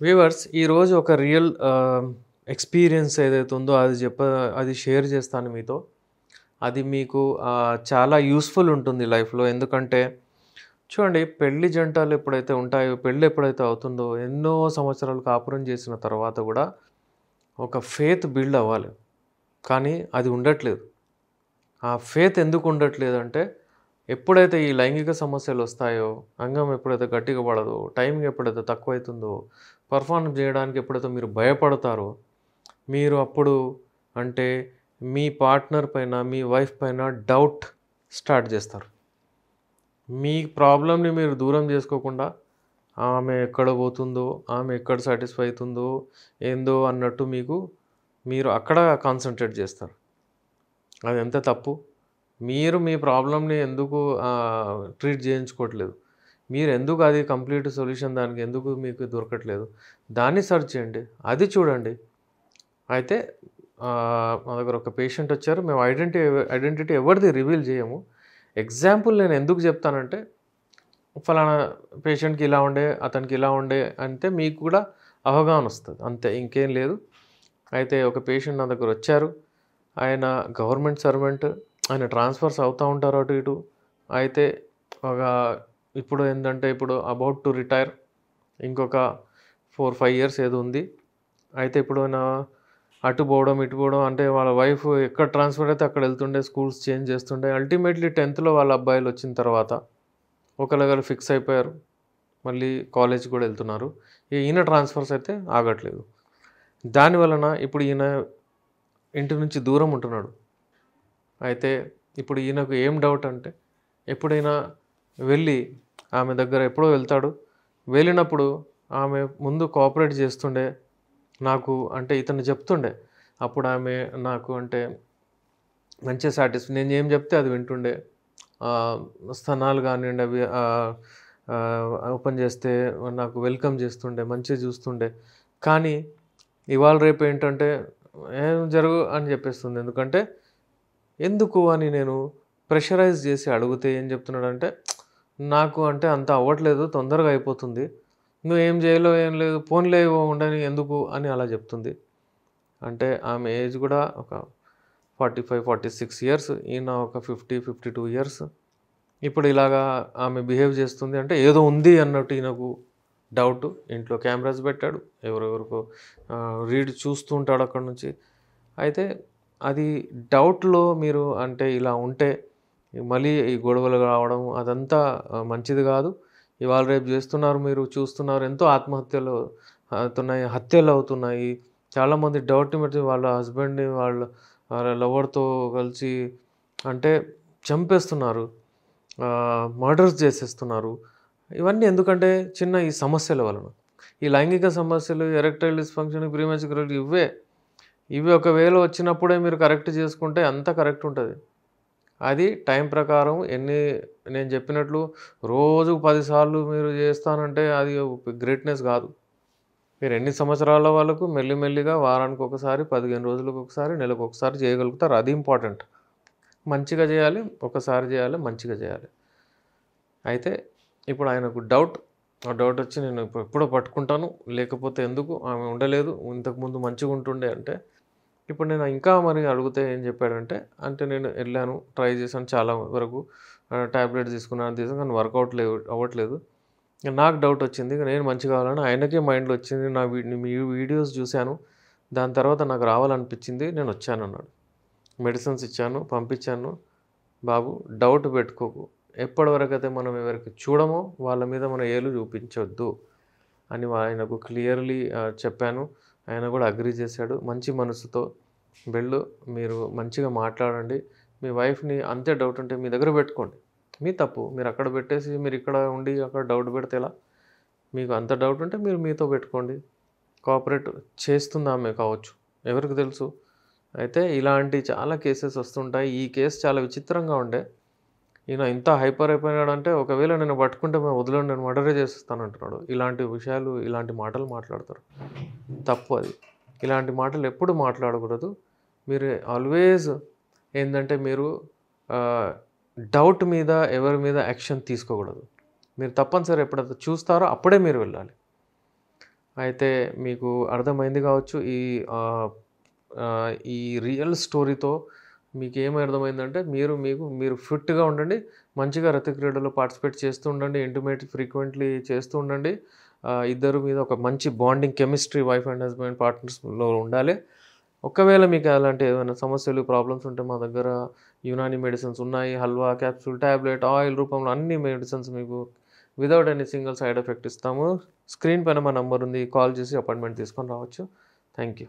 Viewers ఈరోజు ఒక real experience ఏదైతే ఉందో అది షేర్ చేస్తాను మీతో. అది మీకు చాలా యూజ్‌ఫుల్ ఉంటుంది లైఫ్‌లో. ఎందుకంటే చూడండి, పెళ్లి జంటలు ఎప్పుడైతే ఉంటాయో, పెళ్లి ఎప్పుడైతే అవుతుందో ఎన్నో సంవత్సరాలు కాపురం చేసిన తర్వాత గూడా ఒక ఫెయిత్ బిల్డ్ అవ్వాలి. కానీ అది ఉండట్లేదు. ఆ ఫెయిత్ ఎందుకు ఉండట్లేదంటే, ఎప్పుడైతే ఈ లైంగిక సమస్యలొస్తాయో, అంగం ఎప్పుడైతే గట్టిగా పడదో, టైమింగ్ ఎప్పుడైతే తక్కువైతుందో, పెర్ఫార్మ్ జేయడానికి ఎప్పుడైతే మీరు భయపడతారో, మీరు అప్పుడు అంటే మీ పార్ట్నర్ పైన, మీ వైఫ్ పైన డౌట్ స్టార్ట్ జేస్తారు. మీ ప్రాబ్లమ్‌ని మీరు దూరం జేసుకోకుండా, ఆమె ఎక్కడ పోతుందో, ఆమె ఎక్కడ సాటిస్ఫై అయితుందో, ఏందో అన్నట్టు మీరు అక్కడ కాన్సంట్రేట్ జేస్తారు. అదెంత తప్పు. మీరు మీ ప్రాబ్లమ్‌ని ఎందుకు ట్రీట్ చేయించుకోవట్లేదు? మీరెందుకు అది కంప్లీట్ సొల్యూషన్ దానికి ఎందుకు మీకు దొరకట్లేదు? దాన్ని సెర్చ్ చేయండి. అది చూడండి. అయితే మా దగ్గర ఒక పేషెంట్ వచ్చారు. మేము ఐడెంటిటీ ఎవరిది రివీల్ చేయము. ఎగ్జాంపుల్ నేను ఎందుకు చెప్తానంటే, ఫలానా పేషెంట్‌కి ఇలా ఉండే, అతనికి ఇలా ఉండే అంటే మీకు కూడా అవగాహన వస్తది. అంతే, ఇంకేం లేదు. అయితే ఒక పేషెంట్ నా దగ్గరొచ్చారు. ఆయన గవర్నమెంట్ సర్వెంట్. ఆయన ట్రాన్స్‌ఫర్స్ అవుతా ఉంటారు అటు ఇటు. అయితే ఒక ఇప్పుడు ఏందంటే ఇప్పుడు అబౌట్ టు రిటైర్. ఇంకొక 4, 5 ఇయర్స్ ఏదో ఉంది. అయితే ఇప్పుడు ఆయన అటు పోవడం, ఇటు పోవడం అంటే వాళ్ళ వైఫ్ ఎక్కడ ట్రాన్స్‌ఫర్ అయితే అక్కడ ఎళ్తుండే, స్కూల్స్ చేంజ్ చేస్తుండే. అల్టిమేట్‌లీ 10థ్‌లో వాళ్ళ అబ్బాయిలొచ్చిన తర్వాత ఒకళ్ళొకళ్ళు ఫిక్స్ అయిపోయారు. మళ్ళీ కాలేజ్‌కి కూడా ఎళ్తున్నారు. ఈయన ట్రాన్స్‌ఫర్స్ అయితే ఆగట్లేదు. దాని వలన ఇప్పుడు ఈయన ఇంటి నుంచి దూరం ఉంటున్నాడు. అయితే ఇప్పుడు ఈయనకు ఏం డౌట్ అంటే, ఎప్పుడైనా వెళ్ళి ఆమె దగ్గర ఎప్పుడో వెళ్తాడు. వెళ్ళినప్పుడు ఆమె ముందు కోఆపరేట్ చేస్తుండే. నాకు అంటే ఇతను చెప్తుండే. అప్పుడు ఆమె నాకు అంటే మంచిగా నేనేం చెప్తే అది వింటుండే. ఆహ్, స్తనాలు కానియండి అవి ఓపెన్ చేస్తే నాకు వెల్కమ్ చేస్తుండే. మంచిగా చూస్తుండే. కానీ ఇవాళ రేపు ఏంటంటే, "ఏం జరుగు" అని చెప్పేస్తుంది. ఎందుకంటే ఎందుకు అని నేను ప్రెషరైజ్ చేసి అడిగితే ఏం చెప్తున్నాడంటే, నాకు అంటే అంత అవ్వట్లేదు. తొందరగా అయిపోతుంది. నువ్వేం చేయలేవు, ఏం లేదు. పోనీలే ఉండని ఎందుకు అని అలా చెప్తుంది. అంటే ఆమె ఏజ్ కూడా ఒక 45, 46 ఇయర్స్. ఈయన ఒక 50, 52 ఇయర్స్. ఇప్పుడు ఇలాగా ఆమె బిహేవ్ చేస్తుంది అంటే ఏదో ఉంది అన్నట్టు ఈయనకు డౌటు. ఇంట్లో కెమెరాస్ పెట్టాడు. ఎవరెవరికో రీడ్ చూస్తూ ఉంటాడు అక్కడి నుంచి. అయితే అది డౌట్‌లో మీరు అంటే ఇలా ఉంటే మళ్ళీ ఈ గొడవలు రావడం అదంతా మంచిది గాదు. ఇవాళ రేపు జేస్తున్నారు, మీరు చూస్తున్నారు. ఎంతో ఆత్మహత్యలు అవుతున్నాయి. హత్యలవుతున్నాయి. చాలామంది డౌట్‌ని బట్టి వాళ్ళ హస్బెండ్‌ని వాళ్ళ లవర్‌తో కలిసి అంటే చంపేస్తున్నారు. మర్డర్స్ చేసేస్తున్నారు. ఇవన్నీ ఎందుకంటే చిన్న ఈ సమస్యల వలన. ఈ లైంగిక సమస్యలు, ఎరెక్టైల్ డిస్‌ఫంక్షన్, ప్రీమెచ్యూర్ ఇవే. ఇవి ఒకవేళ వచ్చినప్పుడే మీరు కరెక్ట్ చేసుకుంటే అంతా కరెక్ట్ ఉంటది. అది టైం ప్రకారం నేను చెప్పినట్లు రోజుకు 10 సార్లు మీరు చేస్తానంటే అది గ్రేట్‌నెస్ గాదు. మీరు ఎన్ని సంవత్సరాల వాళ్ళకు మెల్లిమెల్లిగా వారానికొకసారి, 15 రోజులకొకసారి, నెలకొకసారి చేయగలుగుతారు. అది ఇంపార్టెంట్. మంచిగా చేయాలి. ఒకసారి చేయాలి. మంచిగా చేయాలి. అయితే ఇప్పుడు ఆయనకు డౌట్. ఆ డౌటొచ్చి నేను ఎప్పుడో పట్టుకుంటాను. లేకపోతే ఎందుకు ఆమె ఉండలేదు. ఇంతకుముందు మంచిగుంటుండే అంటే, ఇప్పుడు నేను ఇంకా మరి అడిగితే ఏం చెప్పాడంటే, అంటే నేను ఎళ్ళాను, ట్రై చేశాను చాలా వరకు. టాబ్లెట్స్ తీసుకున్నాను, అది తీసుకున్నాను కానీ అవ్వట్లేదు. నాకు డౌటొచ్చింది. ఇక నేను మంచిగా కావాలని ఆయనకే మైండ్‌లో వచ్చింది. మీ వీడియోస్ చూశాను. దాని తర్వాత నాకు రావాలనిపించింది. నేనొచ్చానన్నాడు. మెడిసిన్స్ ఇచ్చాను, పంపించాను. బాబు డౌట్ పెట్టుకోకు. ఎప్పటివరకైతే మనం ఎవరికి చూడమో వాళ్ళ మీద మన ఏలు చూపించొద్దు అని ఆయనకు క్లియర్‌లీ చెప్పాను. ఆయన కూడా అగ్రీ చేశాడు. మంచి మనసుతో వెళ్ళు, మీరు మంచిగా మాట్లాడండి. మీ వైఫ్‌ని అంతే డౌట్ ఉంటే మీ దగ్గర పెట్టుకోండి. మీ తప్పు. మీరక్కడ పెట్టేసి మీరిక్కడ ఉండి అక్కడ డౌట్ పెడితే ఎలా? మీకు అంత డౌట్ ఉంటే మీరు మీతో పెట్టుకోండి. కోఆపరేట్ చేస్తుందామె కావచ్చు. ఎవరికి తెలుసు? అయితే ఇలాంటి చాలా కేసెస్ వస్తుంటాయి. ఈ కేస్ చాలా విచిత్రంగా ఉండే. ఈయన ఇంత హైపర్ అయిపోయినాడంటే, ఒకవేళ నన్ను పట్టుకుంటే వదలడు, నేను మర్డరే చేసేస్తానంటున్నాడు. ఇలాంటి విషయాలు, ఇలాంటి మాటలు మాట్లాడతారు. తప్పు అది. ఇలాంటి మాటలు ఎప్పుడు మాట్లాడకూడదు. మీరు ఆల్వేస్ ఏందంటే మీరు ఆహ్, డౌట్ మీద ఎవరి మీద యాక్షన్ తీసుకోకూడదు. మీరు తప్పనిసరి ఎప్పుడైతే చూస్తారో అప్పుడే మీరు వెళ్ళాలి. అయితే మీకు అర్థమైంది కావచ్చు ఆహ్, ఈ రియల్ స్టోరీతో మీకేమి అర్థమైందంటే మీరు ఫిట్‌గా ఉండండి. మంచిగా రతి క్రీడలో పార్టిసిపేట్ చేస్తూ ఉండండి. ఇంటిమేట్ ఫ్రీక్వెంట్‌లీ చేస్తూ ఉండండి. ఇద్దరి మీద ఒక మంచి bonding chemistry wife and husband పార్ట్నర్స్‌లో ఉండాలి. ఒకవేళ మీకు అలాంటి ఏమైనా సమస్యలు, ప్రాబ్లమ్స్ ఉంటే మా దగ్గర యునాని మెడిసిన్స్ ఉన్నాయి. హల్వా, క్యాప్సూల్, టాబ్లెట్, ఆయిల్ రూపంలో అన్ని మెడిసిన్స్ మీకు without any single side effect ఇస్తాము. స్క్రీన్ పైన మా నంబర్ ఉంది. కాల్ చేసి అపాయింట్‌మెంట్ తీసుకొని రావచ్చు. Thank you.